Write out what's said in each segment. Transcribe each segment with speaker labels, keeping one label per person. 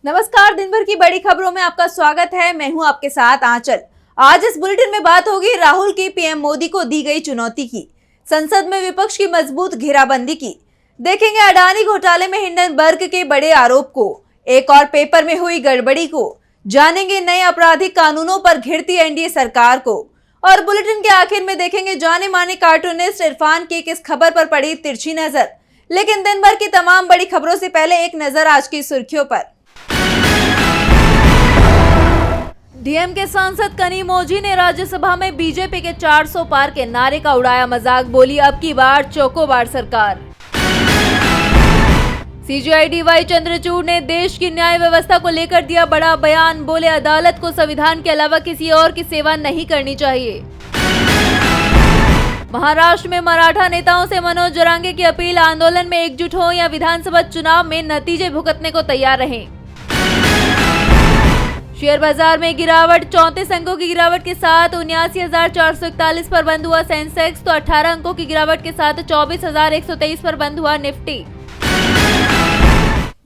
Speaker 1: नमस्कार, दिन भर की बड़ी खबरों में आपका स्वागत है। मैं हूं आपके साथ आंचल। आज इस बुलेटिन में बात होगी राहुल की पीएम मोदी को दी गई चुनौती की, संसद में विपक्ष की मजबूत घेराबंदी की, देखेंगे अडानी घोटाले में हिंडनबर्ग के बड़े आरोप को, एक और पेपर में हुई गड़बड़ी को, जानेंगे नए आपराधिक कानूनों पर घिरती एनडीए सरकार को, और बुलेटिन के आखिर में देखेंगे जाने माने कार्टूनिस्ट इरफान की किस खबर पर पड़ी तिरछी नजर। लेकिन दिन भर की तमाम बड़ी खबरों से पहले एक नजर आज की सुर्खियों पर। डीएमके सांसद कनिमोझी ने राज्यसभा में बीजेपी के 400 पार के नारे का उड़ाया मजाक, बोली अब की बार चौकोबार सरकार। सीजेआई वाई चंद्रचूड़ ने देश की न्याय व्यवस्था को लेकर दिया बड़ा बयान, बोले अदालत को संविधान के अलावा किसी और की सेवा नहीं करनी चाहिए। महाराष्ट्र में मराठा नेताओं से मनोज जरांगे की अपील, आंदोलन में एकजुट हो या विधानसभा चुनाव में नतीजे भुगतने को तैयार रहें। शेयर बाजार में गिरावट, 34 अंकों की गिरावट के साथ 79,441 पर बंद हुआ सेंसेक्स, तो 18 अंकों की गिरावट के साथ 24,123 पर बंद हुआ निफ्टी।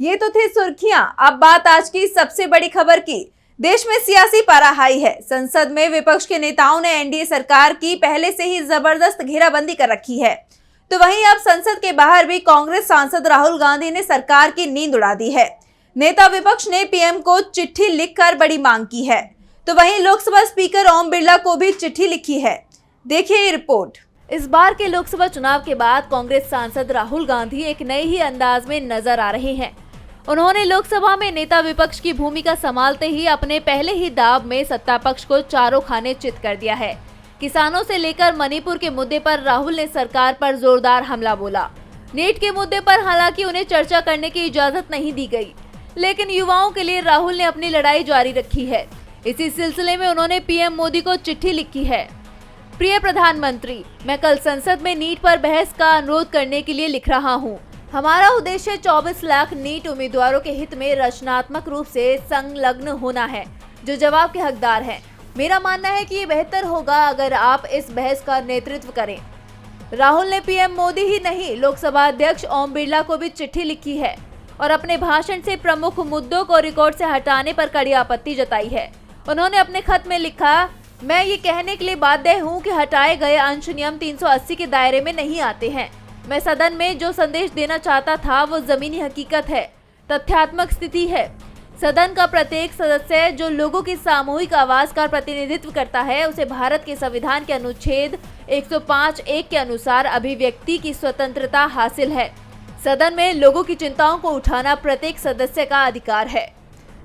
Speaker 1: ये तो थी सुर्खियां। अब बात आज की सबसे बड़ी खबर की। देश में सियासी पारा हाई है। संसद में विपक्ष के नेताओं ने एनडीए सरकार की पहले से ही जबरदस्त घेराबंदी कर रखी है, तो वहीं अब संसद के बाहर भी कांग्रेस सांसद राहुल गांधी ने सरकार की नींद उड़ा दी है। नेता विपक्ष ने पीएम को चिट्ठी लिखकर बड़ी मांग की है, तो वहीं लोकसभा स्पीकर ओम बिरला को भी चिट्ठी लिखी है। देखिए ये रिपोर्ट। इस बार के लोकसभा चुनाव के बाद कांग्रेस सांसद राहुल गांधी एक नए ही अंदाज में नजर आ रहे हैं। उन्होंने लोकसभा में नेता विपक्ष की भूमिका संभालते ही अपने पहले ही दाव में सत्ता पक्ष को चारों खाने चित कर दिया है। किसानों से लेकर मणिपुर के मुद्दे पर राहुल ने सरकार पर जोरदार हमला बोला। नीट के मुद्दे पर हालांकि उन्हें चर्चा करने की इजाजत नहीं दी गई, लेकिन युवाओं के लिए राहुल ने अपनी लड़ाई जारी रखी है। इसी सिलसिले में उन्होंने पीएम मोदी को चिट्ठी लिखी है। प्रिय प्रधानमंत्री, मैं कल संसद में नीट पर बहस का अनुरोध करने के लिए लिख रहा हूं। हमारा उद्देश्य 24 लाख नीट उम्मीदवारों के हित में रचनात्मक रूप से संलग्न होना है, जो जवाब के हकदार हैं। मेरा मानना है कि ये बेहतर होगा अगर आप इस बहस का नेतृत्व करें। राहुल ने पीएम मोदी ही नहीं, लोकसभा अध्यक्ष ओम बिरला को भी चिट्ठी लिखी है और अपने भाषण से प्रमुख मुद्दों को रिकॉर्ड से हटाने पर कड़ी आपत्ति जताई है। उन्होंने अपने खत में लिखा, मैं ये कहने के लिए बाध्य हूँ कि हटाए गए अंश नियम 380 के दायरे में नहीं आते हैं। मैं सदन में जो संदेश देना चाहता था वो जमीनी हकीकत है, तथ्यात्मक स्थिति है। सदन का प्रत्येक सदस्य जो लोगों की सामूहिक आवाज का प्रतिनिधित्व करता है, उसे भारत के संविधान के अनुच्छेद 105(1) के अनुसार अभिव्यक्ति की स्वतंत्रता हासिल है। सदन में लोगों की चिंताओं को उठाना प्रत्येक सदस्य का अधिकार है।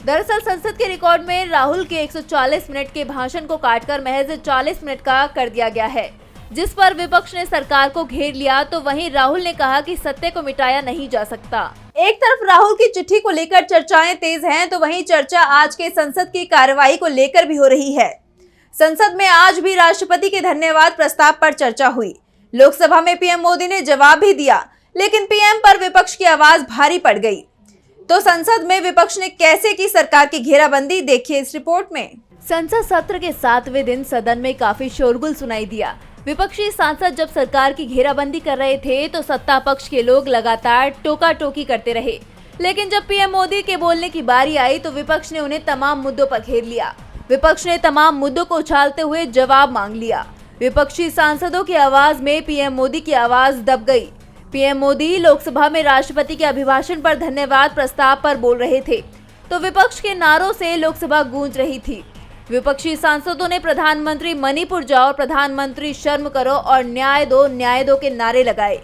Speaker 1: दरअसल संसद के रिकॉर्ड में राहुल के 140 मिनट के भाषण को काटकर महज 40 मिनट का कर दिया गया है, जिस पर विपक्ष ने सरकार को घेर लिया, तो वहीं राहुल ने कहा कि सत्य को मिटाया नहीं जा सकता। एक तरफ राहुल की चिट्ठी को लेकर चर्चाएं तेज हैं, तो वहीं चर्चा आज के संसद की कार्यवाही को लेकर भी हो रही है। संसद में आज भी राष्ट्रपति के धन्यवाद प्रस्ताव पर चर्चा हुई। लोकसभा में पीएम मोदी ने जवाब भी दिया, लेकिन पीएम पर विपक्ष की आवाज भारी पड़ गई। तो संसद में विपक्ष ने कैसे की सरकार की घेराबंदी, देखिए इस रिपोर्ट में। संसद सत्र के 7वें दिन सदन में काफी शोरगुल सुनाई दिया। विपक्षी सांसद जब सरकार की घेराबंदी कर रहे थे, तो सत्ता पक्ष के लोग लगातार टोका टोकी करते रहे, लेकिन जब पीएम मोदी के बोलने की बारी आई तो विपक्ष ने उन्हें तमाम मुद्दों पर घेर लिया। विपक्ष ने तमाम मुद्दों को उछालते हुए जवाब मांग लिया। विपक्षी सांसदों की आवाज में पीएम मोदी की आवाज दब गई। पीएम मोदी लोकसभा में राष्ट्रपति के अभिभाषण पर धन्यवाद प्रस्ताव पर बोल रहे थे, तो विपक्ष के नारों से लोकसभा गूंज रही थी। विपक्षी सांसदों ने प्रधानमंत्री मणिपुर जाओ, प्रधानमंत्री शर्म करो और न्याय दो के नारे लगाए।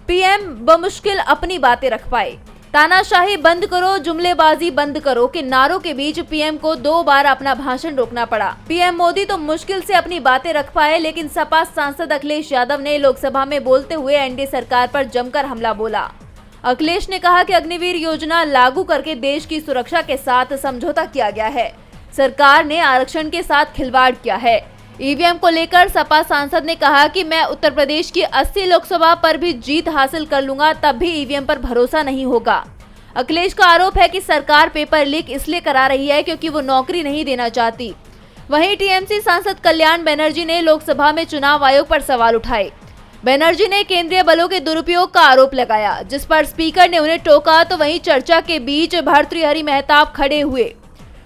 Speaker 1: पीएम बमुश्किल अपनी बातें रख पाए। तानाशाही बंद करो, जुमलेबाजी बंद करो के नारों के बीच पीएम को 2 बार अपना भाषण रोकना पड़ा। पीएम मोदी तो मुश्किल से अपनी बातें रख पाए, लेकिन सपा सांसद अखिलेश यादव ने लोकसभा में बोलते हुए एनडीए सरकार पर जमकर हमला बोला। अखिलेश ने कहा कि अग्निवीर योजना लागू करके देश की सुरक्षा के साथ समझौता किया गया है। सरकार ने आरक्षण के साथ खिलवाड़ किया है। ईवीएम को लेकर सपा सांसद ने कहा कि मैं उत्तर प्रदेश की 80 लोकसभा पर भी जीत हासिल कर लूंगा, तब भी ईवीएम पर भरोसा नहीं होगा। अखिलेश का आरोप है कि सरकार पेपर लीक इसलिए करा रही है क्योंकि वो नौकरी नहीं देना चाहती। वहीं टीएमसी सांसद कल्याण बनर्जी ने लोकसभा में चुनाव आयोग पर सवाल उठाए। बनर्जी ने केंद्रीय बलों के दुरुपयोग का आरोप लगाया, जिस पर स्पीकर ने उन्हें टोका, तो वहीं चर्चा के बीच भर्तृहरि मेहताब खड़े हुए।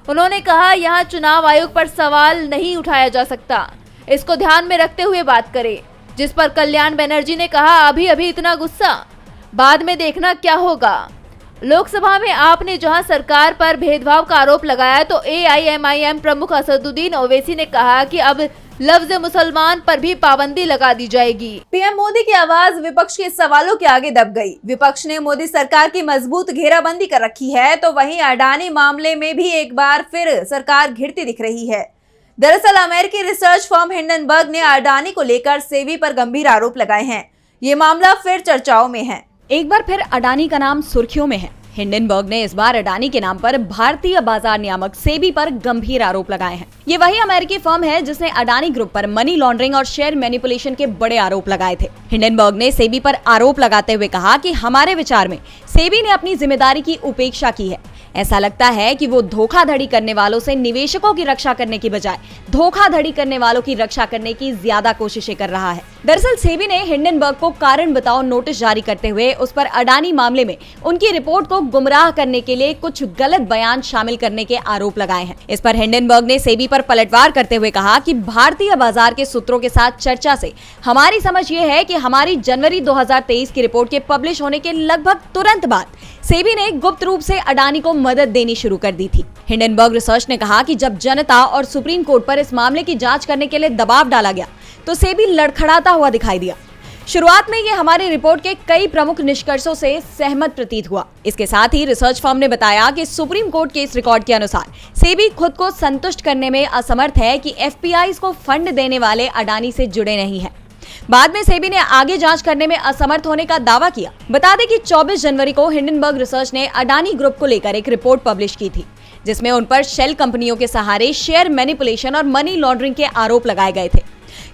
Speaker 1: उन्होंने कहा, यहाँ चुनाव आयोग पर सवाल नहीं उठाया जा सकता, इसको ध्यान में रखते हुए बात करें। जिस पर कल्याण बनर्जी ने कहा, अभी अभी इतना गुस्सा, बाद में देखना क्या होगा। लोकसभा में आपने जहां सरकार पर भेदभाव का आरोप लगाया, तो AIMIM प्रमुख असदुद्दीन ओवैसी ने कहा कि अब लफ्ज मुसलमान पर भी पाबंदी लगा दी जाएगी। पीएम मोदी की आवाज विपक्ष के सवालों के आगे दब गई। विपक्ष ने मोदी सरकार की मजबूत घेराबंदी कर रखी है, तो वहीं अडानी मामले में भी एक बार फिर सरकार घिरती दिख रही है। दरअसल अमेरिकी रिसर्च फर्म हिंडनबर्ग ने अडानी को लेकर सेबी पर गंभीर आरोप लगाए हैं। ये मामला फिर चर्चाओं में है।
Speaker 2: एक बार फिर अडानी का नाम सुर्खियों में है। हिंडनबर्ग ने इस बार अडानी के नाम पर भारतीय बाजार नियामक सेबी पर गंभीर आरोप लगाए हैं। ये वही अमेरिकी फर्म है जिसने अडानी ग्रुप पर मनी लॉन्ड्रिंग और शेयर मैनिपुलेशन के बड़े आरोप लगाए थे। हिंडनबर्ग ने सेबी पर आरोप लगाते हुए कहा कि हमारे विचार में सेबी ने अपनी जिम्मेदारी की उपेक्षा की है। ऐसा लगता है कि वो धोखाधड़ी करने वालों से निवेशकों की रक्षा करने की बजाय धोखाधड़ी करने वालों की रक्षा करने की ज्यादा कोशिशें कर रहा है। दरअसल सेबी ने हिंडनबर्ग को कारण बताओ नोटिस जारी करते हुए उस पर अडानी मामले में उनकी रिपोर्ट को गुमराह करने के लिए कुछ गलत बयान शामिल करने के आरोप लगाए हैं। इस पर हिंडनबर्ग ने सेबी पर पलटवार करते हुए कहा कि भारतीय बाजार के सूत्रों के साथ चर्चा से हमारी समझ ये है कि हमारी जनवरी 2023 की रिपोर्ट के पब्लिश होने के लगभग तुरंत बाद सेबी ने गुप्त रूप से अडानी को मदद देनी शुरू कर दी थी। हिंडनबर्ग रिसर्च ने कहा कि जब जनता और सुप्रीम कोर्ट पर इस मामले की जांच करने के लिए दबाव डाला गया, तो सेबी लड़खड़ाता हुआ दिखाई दिया। शुरुआत में ये हमारी रिपोर्ट के कई प्रमुख निष्कर्षों से सहमत प्रतीत हुआ। इसके साथ ही रिसर्च फर्म ने बताया कि सुप्रीम कोर्ट के इस रिकॉर्ड के अनुसार सेबी खुद को संतुष्ट करने में असमर्थ है कि FPIs को फंड देने वाले अडानी से जुड़े नहीं है। बाद में सेबी ने आगे जांच करने में असमर्थ होने का दावा किया। बता दें कि 24 जनवरी को हिंडनबर्ग रिसर्च ने अडानी ग्रुप को लेकर एक रिपोर्ट पब्लिश की थी, जिसमें उन पर शेल कंपनियों के सहारे शेयर मैनिपुलेशन और मनी लॉन्ड्रिंग के आरोप लगाए गए थे,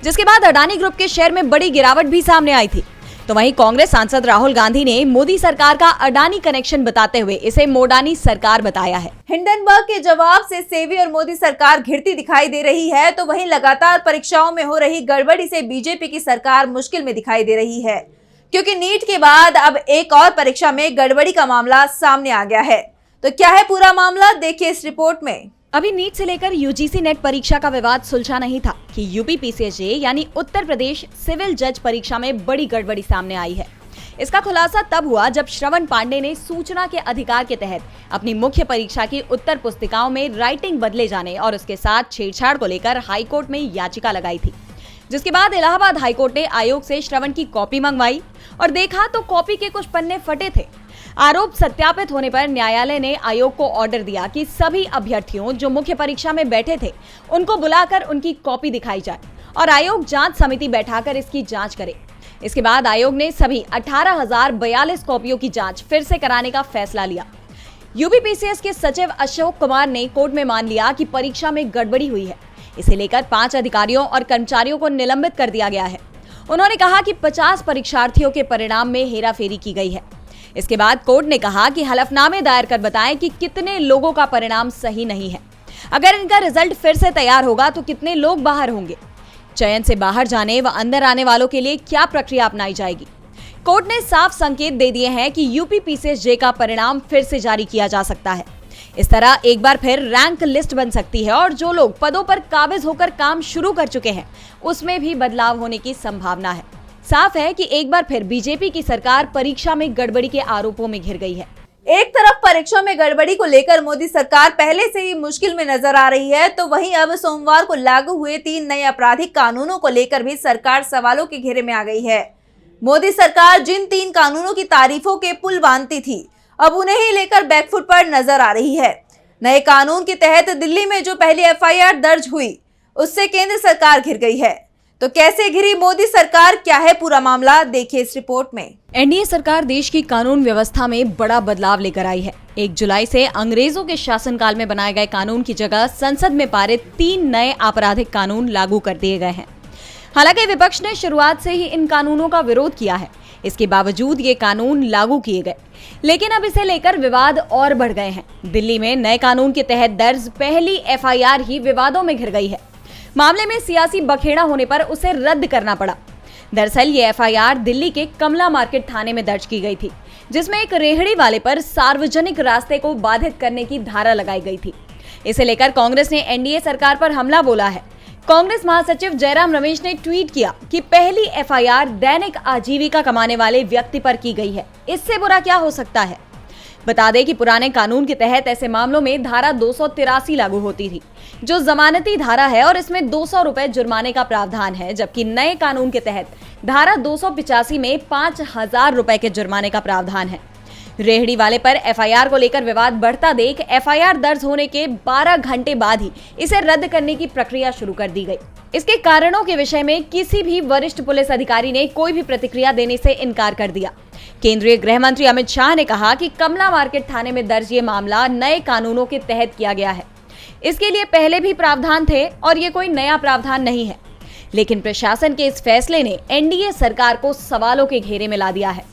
Speaker 2: जिसके बाद अडानी ग्रुप के शेयर में बड़ी गिरावट भी सामने आई थी। तो वहीं कांग्रेस सांसद राहुल गांधी ने मोदी सरकार का अडानी कनेक्शन बताते हुए इसे मोडानी सरकार बताया है।
Speaker 1: हिंडनबर्ग के जवाब से सेबी और मोदी सरकार घिरती दिखाई दे रही है, तो वहीं लगातार परीक्षाओं में हो रही गड़बड़ी से बीजेपी की सरकार मुश्किल में दिखाई दे रही है, क्योंकि नीट के बाद अब एक और परीक्षा में गड़बड़ी का मामला सामने आ गया है। तो क्या है पूरा मामला, देखिए इस रिपोर्ट में।
Speaker 2: अभी नीट से लेकर UGC नेट परीक्षा का विवाद सुलझा नहीं था कि UPPCSJ यानी उत्तर प्रदेश सिविल जज परीक्षा में बड़ी गड़बड़ी सामने आई है। इसका खुलासा तब हुआ जब श्रवण पांडे ने सूचना के अधिकार के तहत अपनी मुख्य परीक्षा की उत्तर पुस्तिकाओं में राइटिंग बदले जाने और उसके साथ छेड़छाड़ को लेकर हाईकोर्ट में याचिका लगाई थी, जिसके बाद इलाहाबाद हाईकोर्ट ने आयोग से श्रवण की कॉपी मंगवाई और देखा तो कॉपी के कुछ पन्ने फटे थे। आरोप सत्यापित होने पर न्यायालय ने आयोग को ऑर्डर दिया कि सभी अभ्यर्थियों जो मुख्य परीक्षा में बैठे थे उनको बुलाकर उनकी कॉपी दिखाई जाए और आयोग जांच समिति बैठाकर इसकी जांच करे। इसके बाद आयोग ने सभी 18,042 कॉपियों की जांच फिर से कराने का फैसला लिया। UPPCS के सचिव अशोक कुमार ने कोर्ट में मान लिया कि परीक्षा में गड़बड़ी हुई है। इसे लेकर 5 अधिकारियों और कर्मचारियों को निलंबित कर दिया गया है। उन्होंने कहा कि 50 परीक्षार्थियों के परिणाम में हेराफेरी की गई है। इसके बाद कोर्ट ने कहा कि हलफनामे दायर कर बताएं कि कितने लोगों का परिणाम सही नहीं है। अगर इनका रिजल्ट फिर से तैयार होगा तो कितने लोग बाहर होंगे। चयन से बाहर जाने व अंदर आने वालों के लिए क्या प्रक्रिया अपनाई जाएगी। कोर्ट ने साफ संकेत दे दिए हैं कि UPPCSJ का परिणाम फिर से जारी किया जा सकता है। इस तरह एक बार फिर रैंक लिस्ट बन सकती है और जो लोग पदों पर काबिज होकर काम शुरू कर चुके हैं उसमें भी बदलाव होने की संभावना है। साफ है कि एक बार फिर बीजेपी की सरकार परीक्षा में गड़बड़ी के आरोपों में घिर गई है।
Speaker 1: एक तरफ परीक्षा में गड़बड़ी को लेकर मोदी सरकार पहले से ही मुश्किल में नजर आ रही है, तो वहीं अब सोमवार को लागू हुए 3 नए आपराधिक कानूनों को लेकर भी सरकार सवालों के घेरे में आ गई है। मोदी सरकार जिन 3 कानूनों की तारीफों के पुल बांधती थी, अब उन्हें ही लेकर बैकफुट पर नजर आ रही है। नए कानून के तहत दिल्ली में जो पहली FIR दर्ज हुई, उससे केंद्र सरकार घिर गई है। तो कैसे घिरी मोदी सरकार, क्या है पूरा मामला, देखिए इस रिपोर्ट में।
Speaker 2: NDA सरकार देश की कानून व्यवस्था में बड़ा बदलाव लेकर आई है। 1 जुलाई से अंग्रेजों के शासनकाल में बनाए गए कानून की जगह संसद में पारित 3 नए आपराधिक कानून लागू कर दिए गए हैं। हालांकि विपक्ष ने शुरुआत से ही इन कानूनों का विरोध किया है। इसके बावजूद ये कानून लागू किए गए, लेकिन अब इसे लेकर विवाद और बढ़ गए हैं। दिल्ली में नए कानून के तहत दर्ज पहली FIR ही विवादों में घिर गई है। मामले में सियासी बखेड़ा होने पर उसे रद्द करना पड़ा। दरअसल ये एफआईआर दिल्ली के कमला मार्केट थाने में दर्ज की गई थी, जिसमें एक रेहड़ी वाले पर सार्वजनिक रास्ते को बाधित करने की धारा लगाई गई थी। इसे लेकर कांग्रेस ने एनडीए सरकार पर हमला बोला है। कांग्रेस महासचिव जयराम रमेश ने ट्वीट किया कि पहली एफआईआर दैनिक आजीविका कमाने वाले व्यक्ति पर की गई है, इससे बुरा क्या हो सकता है। बता दें कि पुराने कानून के तहत ऐसे मामलों में धारा 283 लागू होती थी, जो जमानती धारा है और इसमें 200 रुपए जुर्माने का प्रावधान है, जबकि नए कानून के तहत धारा 285 में 5,000 रुपए के जुर्माने का प्रावधान है। रेहड़ी वाले पर एफआईआर को लेकर विवाद बढ़ता देख एफआईआर दर्ज होने के 12 घंटे बाद ही इसे रद्द करने की प्रक्रिया शुरू कर दी गई। इसके कारणों के विषय में किसी भी वरिष्ठ पुलिस अधिकारी ने कोई भी प्रतिक्रिया देने से इनकार कर दिया। केंद्रीय गृह मंत्री अमित शाह ने कहा कि कमला मार्केट थाने में दर्ज ये मामला नए कानूनों के तहत किया गया है। इसके लिए पहले भी प्रावधान थे और ये कोई नया प्रावधान नहीं है। लेकिन प्रशासन के इस फैसले ने एनडीए सरकार को सवालों के घेरे में ला दिया है।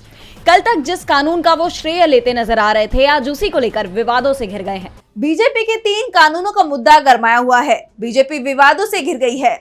Speaker 2: कल तक जिस कानून का वो श्रेय लेते नजर आ रहे थे, आज उसी को लेकर विवादों से घिर गए हैं।
Speaker 1: बीजेपी के 3 कानूनों का मुद्दा गरमाया हुआ है। बीजेपी विवादों से घिर गई है,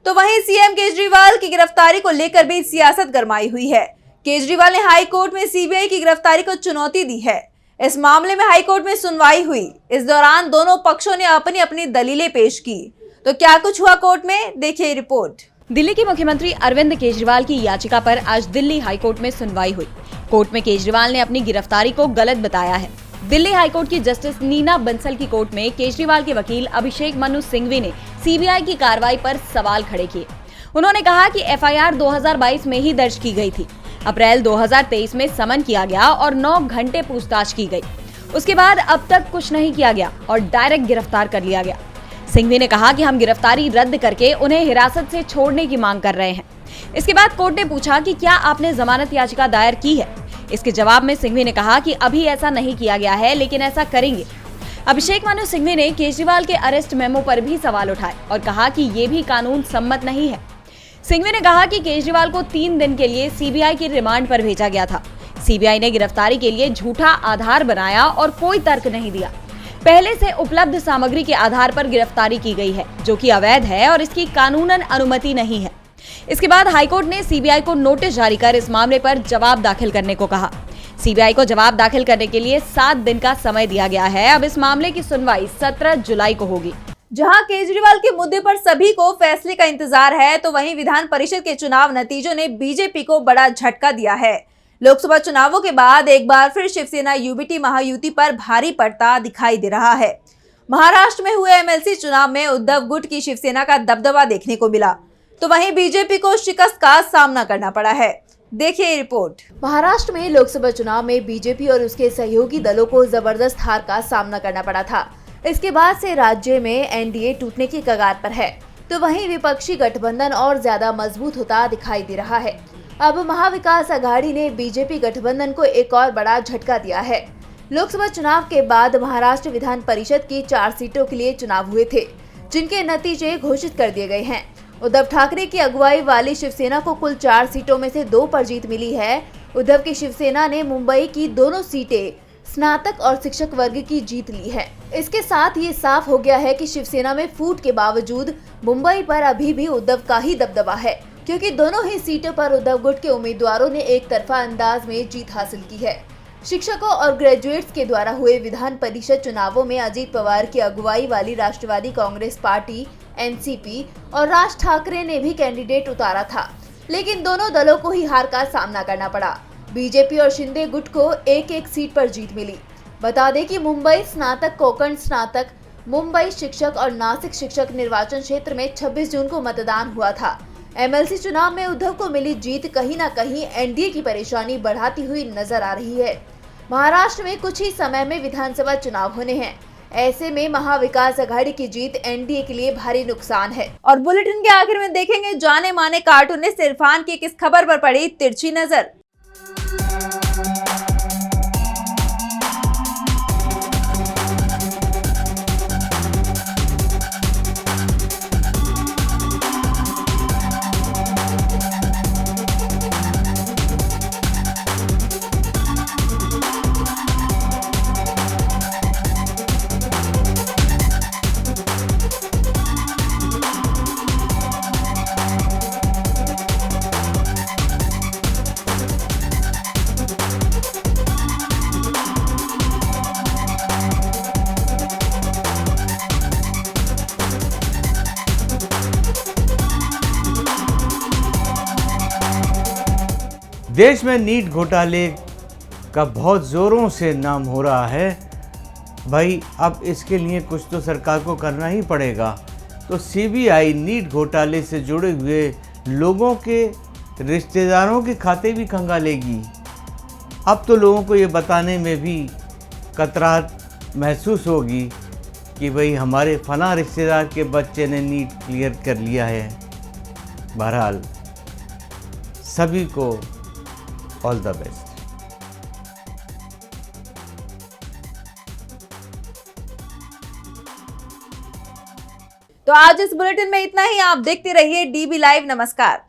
Speaker 1: तो वहीं सीएम केजरीवाल की गिरफ्तारी को लेकर भी सियासत गरमाई हुई है। केजरीवाल ने हाई कोर्ट में सीबीआई की गिरफ्तारी को चुनौती दी है। इस मामले में हाई कोर्ट में सुनवाई हुई। इस दौरान दोनों पक्षों ने अपनी अपनी दलीलें पेश की। तो क्या कुछ हुआ कोर्ट में, देखिए रिपोर्ट।
Speaker 2: दिल्ली के मुख्यमंत्री अरविंद केजरीवाल की याचिका पर आज दिल्ली हाईकोर्ट में सुनवाई हुई। कोर्ट में केजरीवाल ने अपनी गिरफ्तारी को गलत बताया है। दिल्ली हाईकोर्ट की जस्टिस नीना बंसल की कोर्ट में केजरीवाल के वकील अभिषेक मनु सिंघवी ने सीबीआई की कार्रवाई पर सवाल खड़े किए। उन्होंने कहा कि एफआईआर 2022 में ही दर्ज की गई थी। अप्रैल 2023 में समन किया गया और 9 घंटे पूछताछ की गई। उसके बाद अब तक कुछ नहीं किया गया और डायरेक्ट गिरफ्तार कर लिया गया। सिंघवी ने कहा कि हम गिरफ्तारी रद्द करके उन्हें हिरासत से छोड़ने की मांग कर रहे हैं। इसके बाद कोर्ट ने पूछा कि क्या आपने जमानत याचिका दायर की है। इसके जवाब में सिंघवी ने कहा कि अभी ऐसा नहीं किया गया है, लेकिन ऐसा करेंगे। अभिषेक मनु सिंघवी ने केजरीवाल के अरेस्ट मेमो पर भी सवाल उठाए और कहा कि ये भी कानून सम्मत नहीं है। सिंघवी ने कहा कि केजरीवाल को 3 दिन के लिए सीबीआई की रिमांड पर भेजा गया था। सीबीआई ने गिरफ्तारी के लिए झूठा आधार बनाया और कोई तर्क नहीं दिया। पहले से उपलब्ध सामग्री के आधार पर गिरफ्तारी की गई है, जो कि अवैध है और इसकी कानूनन अनुमति नहीं है। इसके बाद हाईकोर्ट ने सीबीआई को नोटिस जारी कर इस मामले पर जवाब दाखिल करने को कहा। सीबीआई को जवाब दाखिल करने के लिए 7 दिन का समय दिया गया है। अब इस मामले की सुनवाई 17 जुलाई को होगी।
Speaker 1: जहां केजरीवाल के मुद्दे पर सभी को फैसले का इंतजार है, तो वहीं विधान परिषद के चुनाव नतीजों ने बीजेपी को बड़ा झटका दिया है। लोकसभा चुनावों के बाद एक बार फिर शिवसेना यूबीटी महायुति पर भारी पड़ता दिखाई दे रहा है। महाराष्ट्र में हुए एमएलसी चुनाव में उद्धव गुट की शिवसेना का दबदबा देखने को मिला, तो वहीं बीजेपी को शिकस्त का सामना करना पड़ा है। देखिए रिपोर्ट।
Speaker 3: महाराष्ट्र में लोकसभा चुनाव में बीजेपी और उसके सहयोगी दलों को जबरदस्त हार का सामना करना पड़ा था। इसके बाद से राज्य में एनडीए टूटने की कगार पर है, तो वहीं विपक्षी गठबंधन और ज्यादा मजबूत होता दिखाई दे रहा है। अब महाविकास आघाड़ी ने बीजेपी गठबंधन को एक और बड़ा झटका दिया है। लोकसभा चुनाव के बाद महाराष्ट्र विधान परिषद की 4 सीटों के लिए चुनाव हुए थे, जिनके नतीजे घोषित कर दिए गए हैं। उद्धव ठाकरे की अगुवाई वाली शिवसेना को कुल 4 सीटों में से 2 पर जीत मिली है। उद्धव की शिवसेना ने मुंबई की दोनों सीटें स्नातक और शिक्षक वर्ग की जीत ली है। इसके साथ ये साफ हो गया है कि शिवसेना में फूट के बावजूद मुंबई पर अभी भी उद्धव का ही दबदबा है, क्योंकि दोनों ही सीटों पर उद्धव गुट के उम्मीदवारों ने एक तरफा अंदाज में जीत हासिल की है। शिक्षकों और ग्रेजुएट्स के द्वारा हुए विधान परिषद चुनावों में अजीत पवार की अगुवाई वाली राष्ट्रवादी कांग्रेस पार्टी एनसीपी और राज ठाकरे ने भी कैंडिडेट उतारा था, लेकिन दोनों दलों को ही हार का सामना करना पड़ा। बीजेपी और शिंदे गुट को एक एक सीट पर जीत मिली। बता दें कि मुंबई स्नातक, कोंकण स्नातक, मुंबई शिक्षक और नासिक शिक्षक निर्वाचन क्षेत्र में 26 जून को मतदान हुआ था। एमएलसी चुनाव में उद्धव को मिली जीत कहीं न कहीं एनडीए की परेशानी बढ़ाती हुई नजर आ रही है। महाराष्ट्र में कुछ ही समय में विधानसभा चुनाव होने हैं। ऐसे में महाविकास आघाड़ी की जीत एनडीए के लिए भारी नुकसान है।
Speaker 1: और बुलेटिन के आखिर में देखेंगे जाने माने कार्टूनिस्ट इरफान की किस खबर पर पड़ी तिरछी नजर।
Speaker 4: देश में नीट घोटाले का बहुत ज़ोरों से नाम हो रहा है। भाई अब इसके लिए कुछ तो सरकार को करना ही पड़ेगा। तो सीबीआई नीट घोटाले से जुड़े हुए लोगों के रिश्तेदारों के खाते भी खंगालेगी। अब तो लोगों को ये बताने में भी कतराहट महसूस होगी कि भाई हमारे फलां रिश्तेदार के बच्चे ने नीट क्लियर कर लिया है। बहरहाल सभी को ऑल द बेस्ट।
Speaker 1: तो आज इस बुलेटिन में इतना ही। आप देखते रहिए डीबी लाइव। नमस्कार।